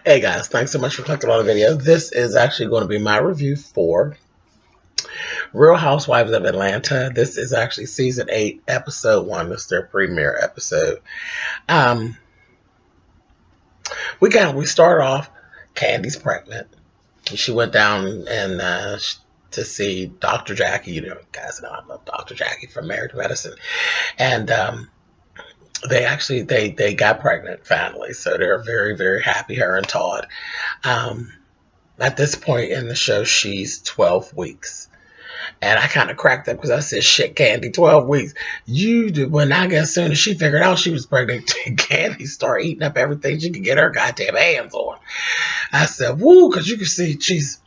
Hey guys, thanks so much for clicking on the video. This is actually going to be my review for Real Housewives of Atlanta. This is actually season 8, episode 1. This is their premiere episode. Um, we start off. Kandi's pregnant. She went down and to see Dr. Jackie. You know, guys know I love Dr. Jackie from Married to Medicine, and they got pregnant finally. So they're very, very happy. Her and Todd. At this point in the show, she's 12 weeks. And I kind of cracked up because I said, shit, Kandi, 12 weeks. You do. When I guess soon as she figured out she was pregnant, Kandi started eating up everything she could get her goddamn hands on. I said, woo, because you can see she's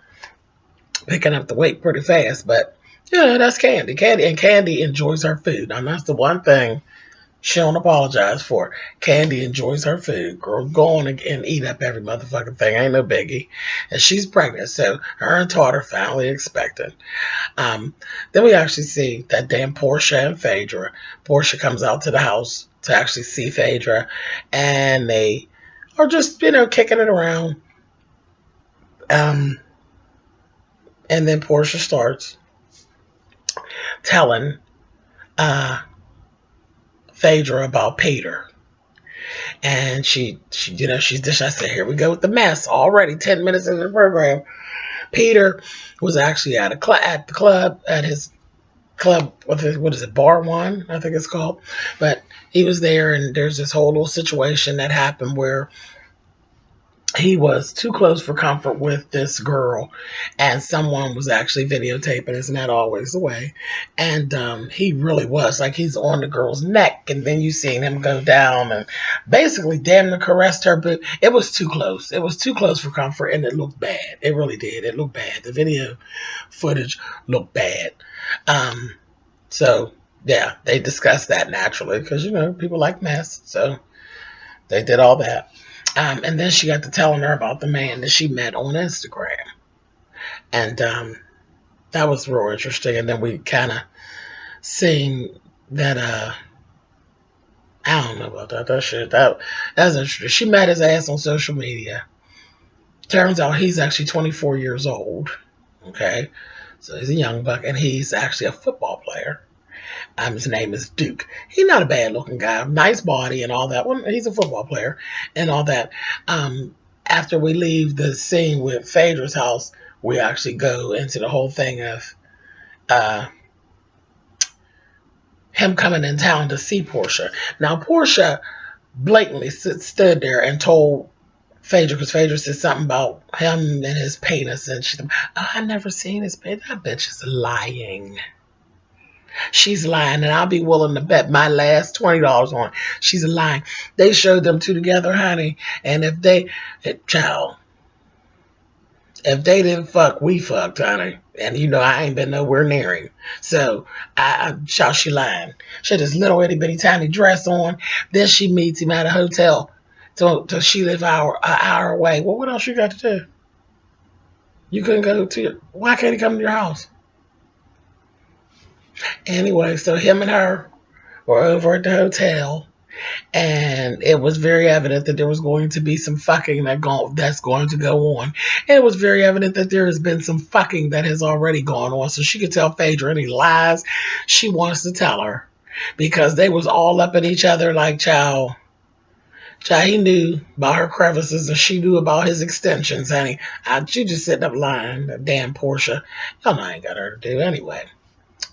picking up the weight pretty fast. But, yeah, that's Kandi. Kandi enjoys her food. And that's the one thing she don't apologize for. Kandi enjoys her food. Girl, go on and eat up every motherfucking thing. Ain't no biggie. And she's pregnant, so her and Todd are finally expecting. Then we actually see that damn Porsha and Phaedra. Porsha comes out to the house to actually see Phaedra, and they are just, kicking it around. And then Porsha starts telling Phaedra about Peter. And she's just, I said, here we go with the mess already. 10 minutes into the program. Peter was actually at his club, what is it, Bar One, I think it's called. But he was there, and there's this whole little situation that happened where he was too close for comfort with this girl, and someone was actually videotaping. Isn't that always the way? And he really was. Like, he's on the girl's neck, and then you seen him go down and basically damn near caressed her, but it was too close. It was too close for comfort, and it looked bad. It really did. It looked bad. The video footage looked bad. So, yeah, they discussed that naturally because, people like mess. So they did all that. And then she got to telling her about the man that she met on Instagram. And that was real interesting. And then we kind of seen that, I don't know about that. That's interesting. She met his ass on social media. Turns out he's actually 24 years old. Okay. So he's a young buck, and he's actually a football player. His name is Duke. He's not a bad looking guy. Nice body and all that. Well, he's a football player and all that. After we leave the scene with Phaedra's house, we actually go into the whole thing of him coming in town to see Porsha. Now, Porsha blatantly stood there and told Phaedra, because Phaedra said something about him and his penis, and she's like, oh, I never seen his penis. That bitch is lying. She's lying, and I'll be willing to bet my last $20 on it. She's lying. They showed them two together, honey. And if they didn't fuck, we fucked, honey. And I ain't been nowhere near him. So she lying. She had this little itty bitty tiny dress on. Then she meets him at a hotel. So she live an hour away. Well, what else you got to do? You couldn't go why can't he come to your house? Anyway, so him and her were over at the hotel, and it was very evident that there was going to be some fucking that's going to go on. And it was very evident that there has been some fucking that has already gone on. So she could tell Phaedra any lies she wants to tell her, because they was all up at each other like, child, he knew about her crevices, and she knew about his extensions, honey. She just sitting up lying, that damn Porsha. Y'all know I ain't got her to do anyway.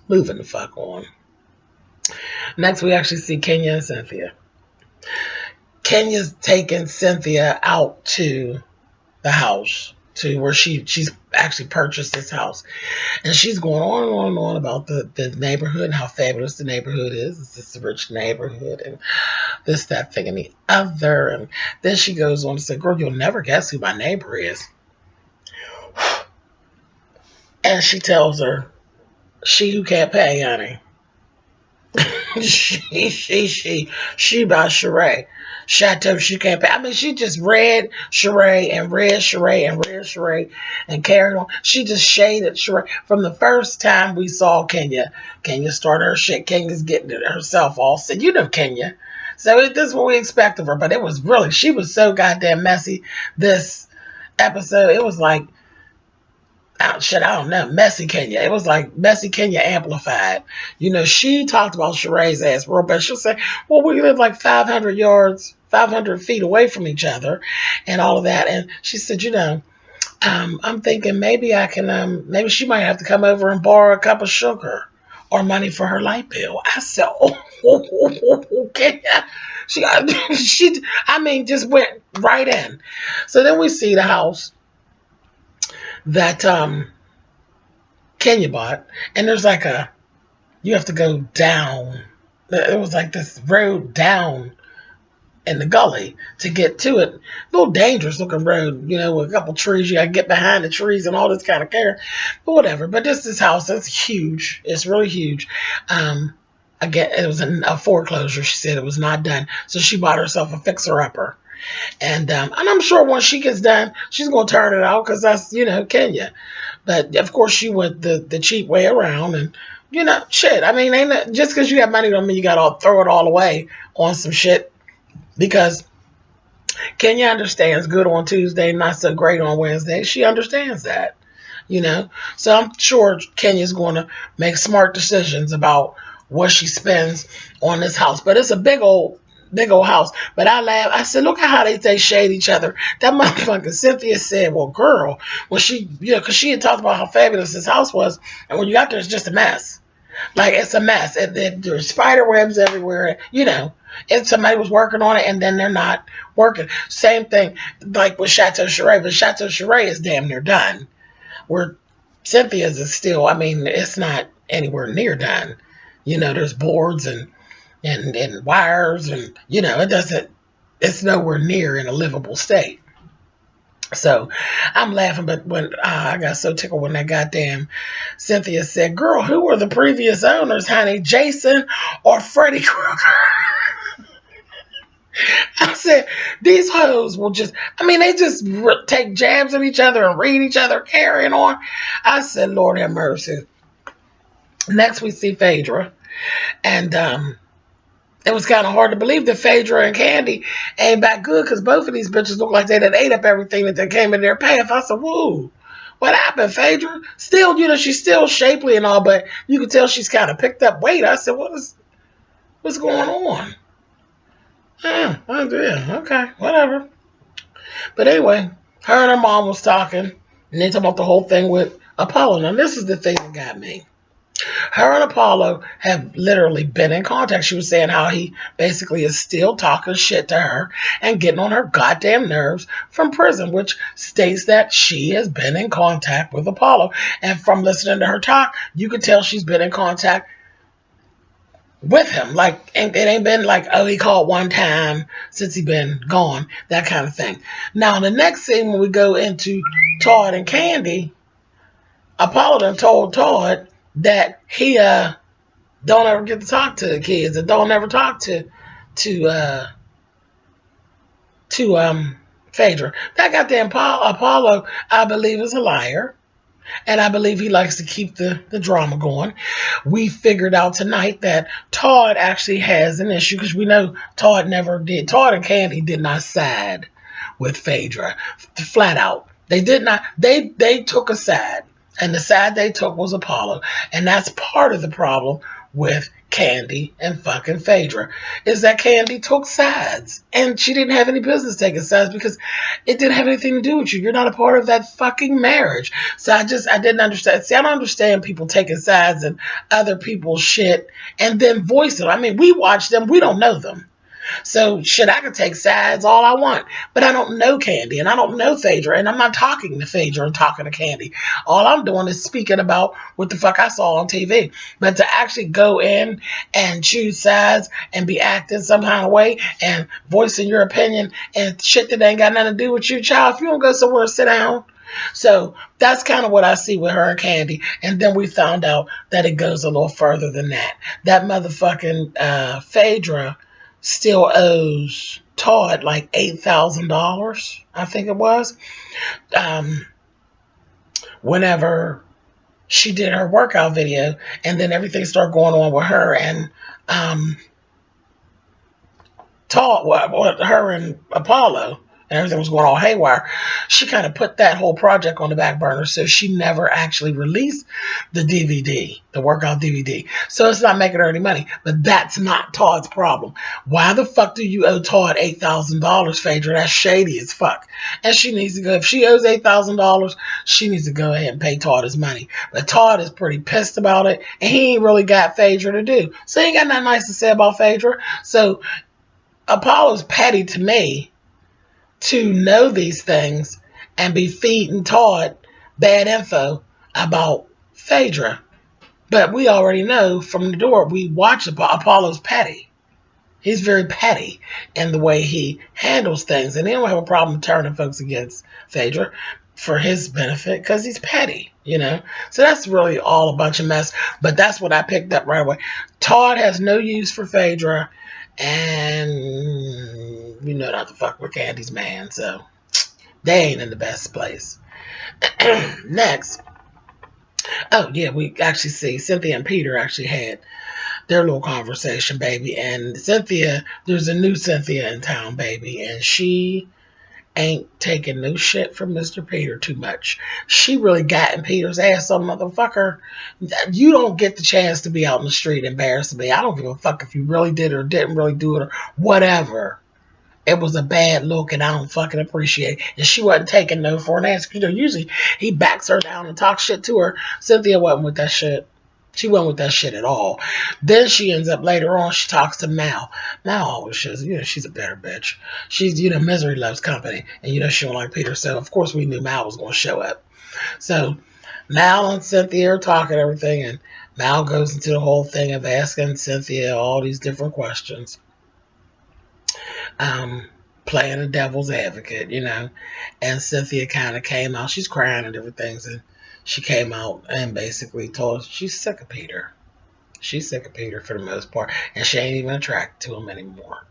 Moving the fuck on. Next, we actually see Kenya and Cynthia. Kenya's taking Cynthia out to the house, to where she's actually purchased this house. And she's going on and on and on about the neighborhood and how fabulous the neighborhood is. It's this rich neighborhood and this, that, thing, and the other. And then she goes on to say, girl, you'll never guess who my neighbor is. And she tells her, she who can't pay, honey. she about Shereé. Chateau, she can't pay. I mean, she just read Shereé and carried on. She just shaded Shereé. From the first time we saw Kenya started her shit. Kenya's getting it herself all said. You know Kenya. So this is what we expect of her. But it was really, she was so goddamn messy this episode. It was like, shit, I don't know, messy Kenya. It was like messy Kenya amplified. You know, she talked about Shereé's ass real bad. She'll say, well, we live like 500 yards, 500 feet away from each other and all of that. And she said, you know, I'm thinking maybe I can, maybe she might have to come over and borrow a cup of sugar or money for her light bill. I said, okay. She got, I mean, just went right in. So then we see the house that Kenya bought, and there's like you have to go down. It was like this road down in the gully to get to it. A little dangerous looking road, you know, with a couple trees. You got to get behind the trees and all this kind of care. But whatever. But this house, it's huge. It's really huge. Again, it was a foreclosure. She said it was not done. So she bought herself a fixer-upper. And I'm sure once she gets done, she's going to turn it out because that's, you know, Kenya. But of course, she went the cheap way around, and you know, shit. I mean, just because you have money don't mean you got to throw it all away on some shit. Because Kenya understands good on Tuesday, not so great on Wednesday. She understands that, you know. So I'm sure Kenya's going to make smart decisions about what she spends on this house. But it's a big old house. But I laughed. I said, look at how they shade each other. That motherfucker Cynthia said, well, girl, when she, you know, because she had talked about how fabulous this house was. And when you got there, it's just a mess. Like, it's a mess. There's spider webs everywhere. You know, if somebody was working on it and then they're not working. Same thing like with Chateau Shereé. But Chateau Shereé is damn near done. Where Cynthia's is still, I mean, it's not anywhere near done. You know, there's boards and wires, and you know, it's nowhere near in a livable state. So I'm laughing, but when I got so tickled when that goddamn Cynthia said, girl, who were the previous owners, honey, Jason or Freddy Krueger? I said, these hoes will just, I mean, they just take jabs at each other and read each other carrying on. I said, Lord have mercy. Next we see Phaedra, and it was kind of hard to believe that Phaedra and Kandi ain't back good because both of these bitches look like they done ate up everything that they came in their path. I said, whoa, what happened, Phaedra? Still, you know, she's still shapely and all, but you can tell she's kind of picked up weight. I said, what's going on? Yeah, okay, whatever. But anyway, her and her mom was talking, and they talked about the whole thing with Apollo. Now, this is the thing that got me. Her and Apollo have literally been in contact. She was saying how he basically is still talking shit to her and getting on her goddamn nerves from prison, which states that she has been in contact with Apollo. And from listening to her talk, you could tell she's been in contact with him. Like, it ain't been like, oh, he called one time since he been gone, that kind of thing. Now, the next scene when we go into Todd and Kandi, Apollo done told Todd that he don't ever get to talk to the kids and don't ever talk to Phaedra. That goddamn Apollo, I believe, is a liar. And I believe he likes to keep the drama going. We figured out tonight that Todd actually has an issue because we know Todd never did. Todd and Kandi did not side with Phaedra. Flat out. They did not. They took a side. And the side they took was Apollo. And that's part of the problem with Kandi and fucking Phaedra, is that Kandi took sides. And she didn't have any business taking sides because it didn't have anything to do with you. You're not a part of that fucking marriage. So I didn't understand. See, I don't understand people taking sides and other people's shit and then voice it. I mean, we watch them. We don't know them. So, shit, I could take sides all I want, but I don't know Kandi, and I don't know Phaedra, and I'm not talking to Phaedra and talking to Kandi. All I'm doing is speaking about what the fuck I saw on TV. But to actually go in and choose sides and be acting some kind of way and voicing your opinion and shit that ain't got nothing to do with you, child, if you don't go somewhere, sit down. So that's kind of what I see with her and Kandi. And then we found out that it goes a little further than that. That motherfucking Phaedra still owes Todd like $8,000, I think it was. Whenever she did her workout video, and then everything started going on with her and Todd, what her and Apollo, and everything was going all haywire, she kind of put that whole project on the back burner, so she never actually released the DVD, the workout DVD. So it's not making her any money. But that's not Todd's problem. Why the fuck do you owe Todd $8,000, Phaedra? That's shady as fuck. And she needs to go. If she owes $8,000, she needs to go ahead and pay Todd his money. But Todd is pretty pissed about it, and he ain't really got Phaedra to do. So he ain't got nothing nice to say about Phaedra. So Apollo's petty to me to know these things and be feeding Todd bad info about Phaedra. But we already know from the door, we watch Apollo's petty. He's very petty in the way he handles things. And he don't have a problem turning folks against Phaedra for his benefit because he's petty, you know. So that's really all a bunch of mess. But that's what I picked up right away. Todd has no use for Phaedra. And you know not to fuck with Kandi's man, so they ain't in the best place. Next, oh yeah, we actually see Cynthia and Peter actually had their little conversation, baby. And Cynthia, there's a new Cynthia in town, baby, and she ain't taking no shit from Mr. Peter too much. She really got in Peter's ass, so motherfucker. You don't get the chance to be out in the street embarrassing me. I don't give a fuck if you really did or didn't really do it or whatever. It was a bad look and I don't fucking appreciate it. And she wasn't taking no for an answer. You know, usually he backs her down and talks shit to her. Cynthia wasn't with that shit. She wasn't with that shit at all. Then she ends up later on, she talks to Mal. Mal always shows, you know, she's a better bitch. She's, you know, misery loves company. And, you know, she don't like Peter. So, of course, we knew Mal was going to show up. So, Mal and Cynthia are talking everything. And Mal goes into the whole thing of asking Cynthia all these different questions. Playing the devil's advocate, you know. And Cynthia kind of came out. She's crying and different things. And she came out and basically told us she's sick of Peter. She's sick of Peter for the most part, and she ain't even attracted to him anymore.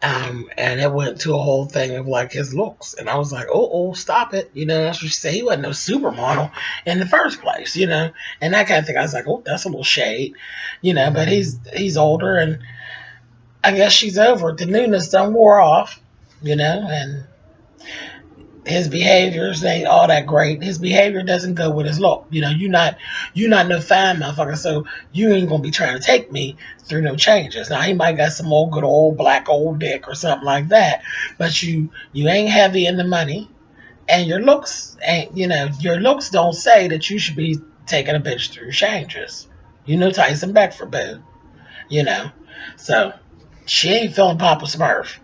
And it went to a whole thing of like his looks, and I was like, oh, stop it, you know. That's what she said. He wasn't no supermodel in the first place, you know, and that kind of thing. I was like, oh, that's a little shade, you know. But he's older, and I guess she's over it. The newness done wore off, you know, and his behaviors ain't all that great. His behavior doesn't go with his look. You know, you're not no fine motherfucker, so you ain't gonna be trying to take me through no changes. Now he might got some old good old black old dick or something like that, but you ain't heavy in the money, and your looks ain't, you know, your looks don't say that you should be taking a bitch through changes. You know Tyson Beckford, boo. You know, so she ain't feeling Papa Smurf.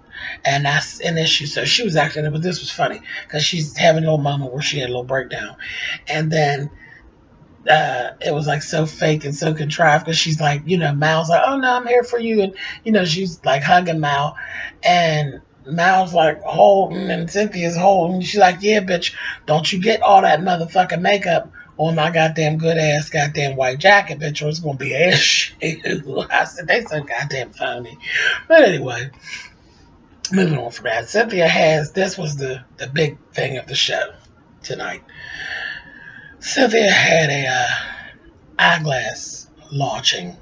And that's an issue. So she was acting, but this was funny because she's having a little moment where she had a little breakdown. And then it was like so fake and so contrived because she's like, you know, Mal's like, oh no, I'm here for you. And, you know, she's like hugging Mal. And Mal's like holding and Cynthia's holding. She's like, yeah, bitch, don't you get all that motherfucking makeup on my goddamn good ass goddamn white jacket, bitch, or it's going to be an issue. I said, they so goddamn phony. But anyway. Moving on from that, Cynthia has, this was the big thing of the show tonight. Cynthia had a eyeglass launching.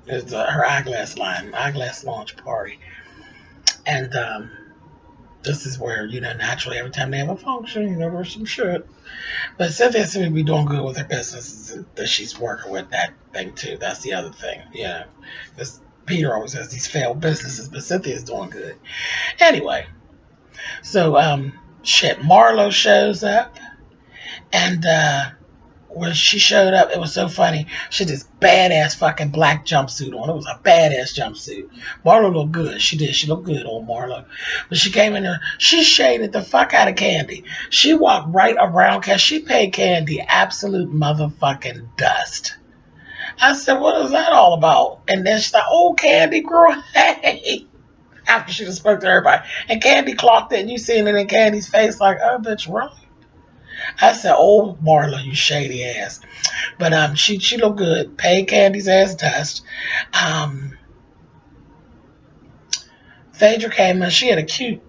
It's her eyeglass line, eyeglass launch party. And this is where, you know, naturally every time they have a function, you know, there's some shit. But Cynthia seems to be doing good with her businesses that she's working with, that thing too. That's the other thing, you know. Because Peter always has these failed businesses, but Cynthia's doing good. Anyway, so Marlo shows up, and when she showed up, it was so funny. She had this badass fucking black jumpsuit on. It was a badass jumpsuit. Marlo looked good. She did. She looked good on Marlo. But she came in there. She shaded the fuck out of Kandi. She walked right around because she paid Kandi absolute motherfucking dust. I said, what is that all about? And then she's like, oh, Kandi girl, hey. After she just spoke to everybody. And Kandi clocked it, and you seen it in Candy's face like, oh, bitch, really? I said, oh, Marla, you shady ass. But she looked good. Paid Candy's ass dust. Phaedra came in. She had a cute,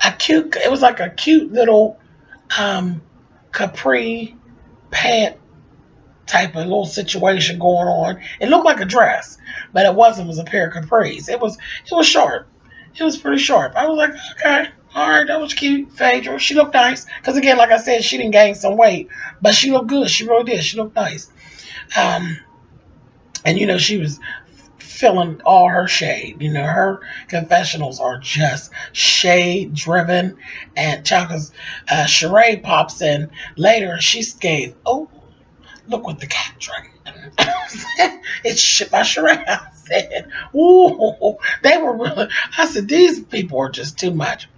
it was like a cute little capri pant type of little situation going on. It looked like a dress, but it wasn't. It was a pair of capris. It was short. It was pretty sharp. I was like, okay, all right, that was cute. Phaedra, she looked nice. Because again, like I said, she didn't gain some weight, but she looked good. She really did. She looked nice. Um, and she was feeling all her shade. Her confessionals are just shade driven. And Chaka's Shereé pops in later and she gave, oh, look what the cat drank. It's shit by Shereé. I said, ooh, they were really, I said, these people are just too much.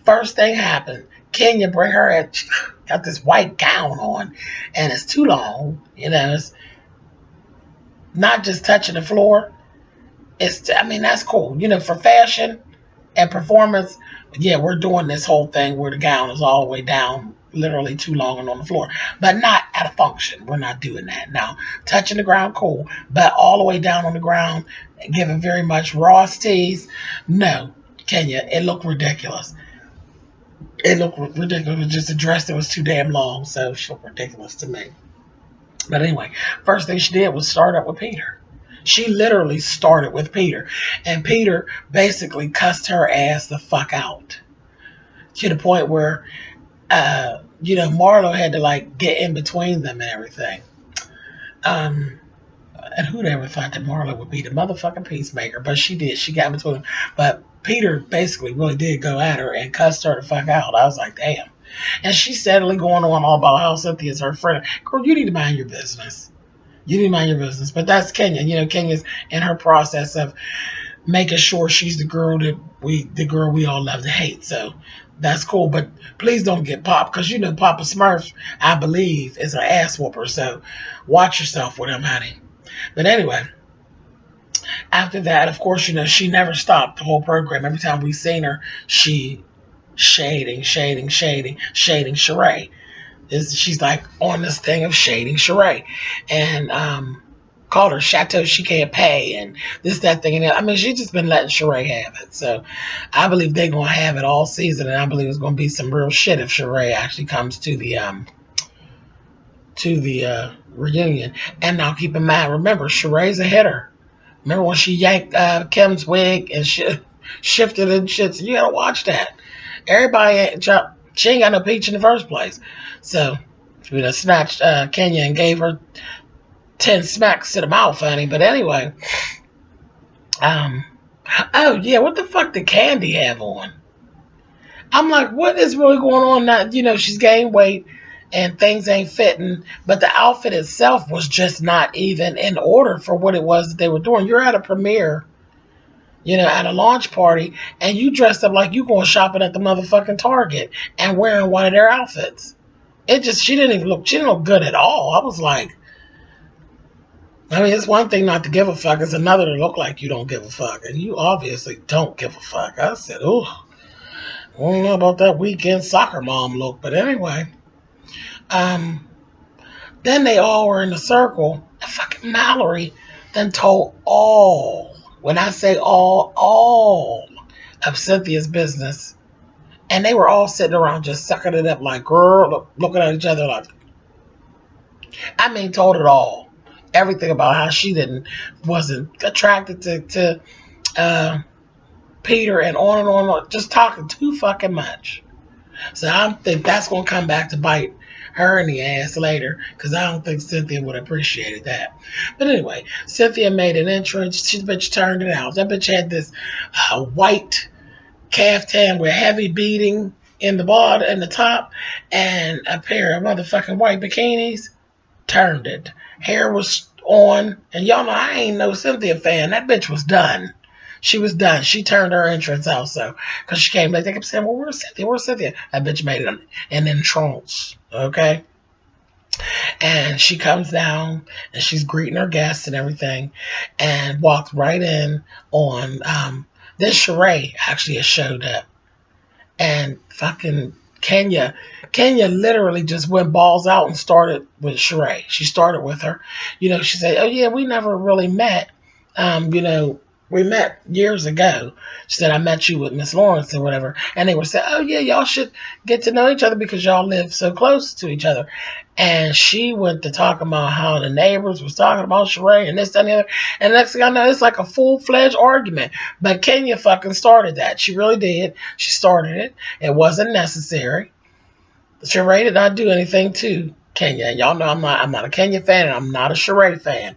First thing happened, Kenya bring her at, got this white gown on and it's too long. It's not just touching the floor. I mean, that's cool. For fashion and performance, yeah, we're doing this whole thing where the gown is all the way down, literally too long and on the floor, but not at a function. We're not doing that. Now, touching the ground, cool, but all the way down on the ground, giving very much Ross tease. No, Kenya, it looked ridiculous. It looked ridiculous. It was just a dress that was too damn long, so she looked ridiculous to me. But anyway, first thing she did was start up with Peter. She literally started with Peter. And Peter basically cussed her ass the fuck out. To the point where, Marlo had to get in between them and everything. And who'd ever thought that Marlo would be the motherfucking peacemaker? But she did. She got in between them. But Peter basically really did go at her and cussed her the fuck out. I was like, damn. And she's steadily going on all about how Cynthia's her friend. Girl, you need to mind your business. You need to mind your business. But that's Kenya. Kenya's in her process of making sure she's the girl we all love to hate. So that's cool. But please don't get popped, because Papa Smurf, I believe, is an ass whooper. So watch yourself with him, honey. But anyway, after that, of course, she never stopped the whole program. Every time we seen her, she shading Shereé. She's like on this thing of shading Shereé. And called her Chateau she can't pay and this, that, thing, and that. I mean, she's just been letting Shereé have it. So I believe they're gonna have it all season, and I believe it's gonna be some real shit if Shereé actually comes to the reunion. And now keep in mind, remember, Shereé's a hitter. Remember when she yanked Kim's wig and shifted and shit? So you gotta watch that. Everybody, she ain't got no peach in the first place. So we done snatched Kenya and gave her 10 smacks to the mouth, honey. But anyway, oh yeah, what the fuck did Kandi have on? I'm like, what is really going on now? She's gained weight and things ain't fitting, but the outfit itself was just not even in order for what it was that they were doing. You're at a premiere, at a launch party, and you dressed up like you going shopping at the motherfucking Target and wearing one of their outfits. She didn't look good at all. I was like, I mean, it's one thing not to give a fuck. It's another to look like you don't give a fuck. And you obviously don't give a fuck. I said, oh, I don't know about that weekend soccer mom look. But anyway, then they all were in a circle. And fucking Mallory then told when I say all of Cynthia's business. And they were all sitting around just sucking it up like, girl, looking at each other like, I mean, told it all. Everything about how she wasn't attracted to Peter and on, just talking too fucking much. So I think that's going to come back to bite her in the ass later, because I don't think Cynthia would have appreciated that. But anyway, Cynthia made an entrance. She bitch turned it out. That bitch had this white caftan with heavy beading in the bottom and the top, and a pair of motherfucking white bikinis. Turned it. Hair was on, and y'all know I ain't no Cynthia fan. That bitch was done. She was done. She turned her entrance out, so because she came back, they kept saying, "Well, where's Cynthia? Where's Cynthia?" That bitch made it an entrance, okay? And she comes down and she's greeting her guests and everything, and walked right in on. Then Shereé actually has showed up, and fucking Kenya literally just went balls out and started with Shereé. She started with her. She said, oh yeah, we never really met. We met years ago. She said, I met you with Miss Lawrence or whatever. And they were saying, oh, yeah, y'all should get to know each other because y'all live so close to each other. And she went to talk about how the neighbors was talking about Shereé and this, that, and the other. And next thing I know, it's like a full-fledged argument. But Kenya fucking started that. She really did. She started it. It wasn't necessary. Shereé did not do anything to Kenya. Y'all know I'm not a Kenya fan and I'm not a Shereé fan.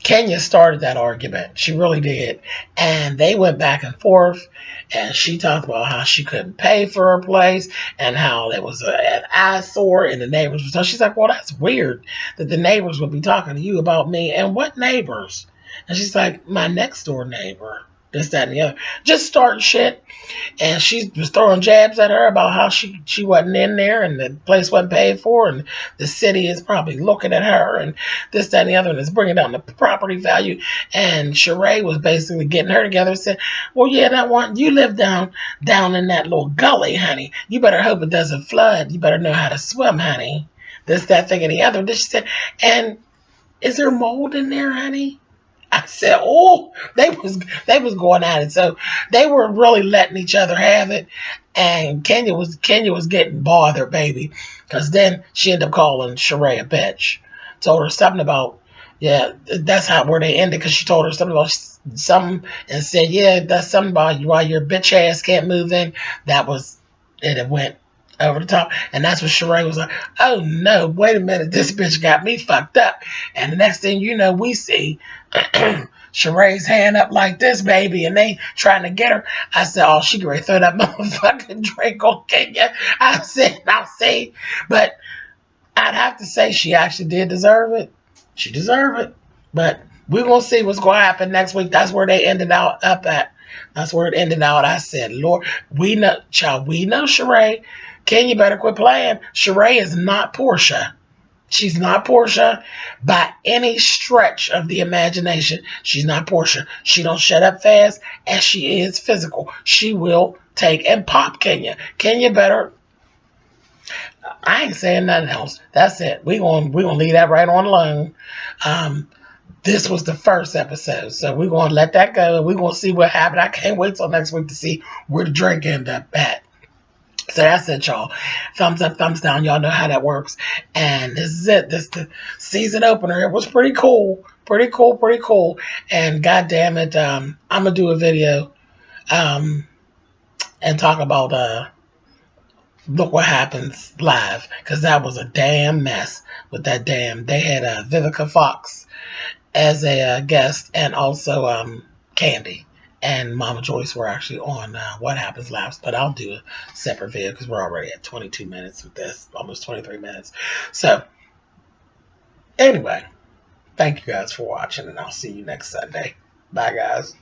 Kenya started that argument. She really did. And they went back and forth. And she talked about how she couldn't pay for her place and how it was an eyesore and the neighbors. So she's like, well, that's weird that the neighbors would be talking to you about me. And what neighbors? And she's like, my next door neighbor. This, that, and the other. Just starting shit. And she was throwing jabs at her about how she wasn't in there and the place wasn't paid for and the city is probably looking at her and this, that, and the other, and it's bringing down the property value. And Shereé was basically getting her together and said, well, yeah, that one, you live down in that little gully, honey. You better hope it doesn't flood. You better know how to swim, honey. This, that, thing, and the other. Then she said, and is there mold in there, honey? I said, oh, they was going at it. So they were really letting each other have it. And Kenya was getting bothered, baby. Because then she ended up calling Shereé a bitch. Told her something about, yeah, that's where they ended. Because she told her something about something and said, yeah, that's something about why your bitch ass can't move in. That was, and it went over the top. And that's when Shereé was like, oh no, wait a minute, this bitch got me fucked up. And the next thing you know, we see Shereé's hand up like this, baby, and they trying to get her. I said, oh, she ready to throw that motherfucking drink on Kenya. I said, I'll see. But I'd have to say she actually did deserve it. She deserved it. But we're going to see what's going to happen next week. That's where they ended up at. That's where it ended out. I said, Lord, we know, child, we know Shereé. Kenya better quit playing. Shereé is not Porsha. She's not Porsha by any stretch of the imagination. She's not Porsha. She don't shut up fast, and she is physical. She will take and pop Kenya. Kenya better. I ain't saying nothing else. That's it. We gonna leave that right on alone. This was the first episode, so we're gonna let that go. We're gonna see what happened. I can't wait till next week to see where the drink end up at. So that's it, y'all. Thumbs up, thumbs down. Y'all know how that works. And this is it. This is the season opener. It was pretty cool. Pretty cool, pretty cool. And God damn it, I'm going to do a video and talk about Look What Happens Live. Because that was a damn mess with that damn. They had Vivica Fox as a guest and also Kandi and Mama Joyce were actually on What Happens Live, but I'll do a separate video because we're already at 22 minutes with this, almost 23 minutes. So, anyway, thank you guys for watching, and I'll see you next Sunday. Bye, guys.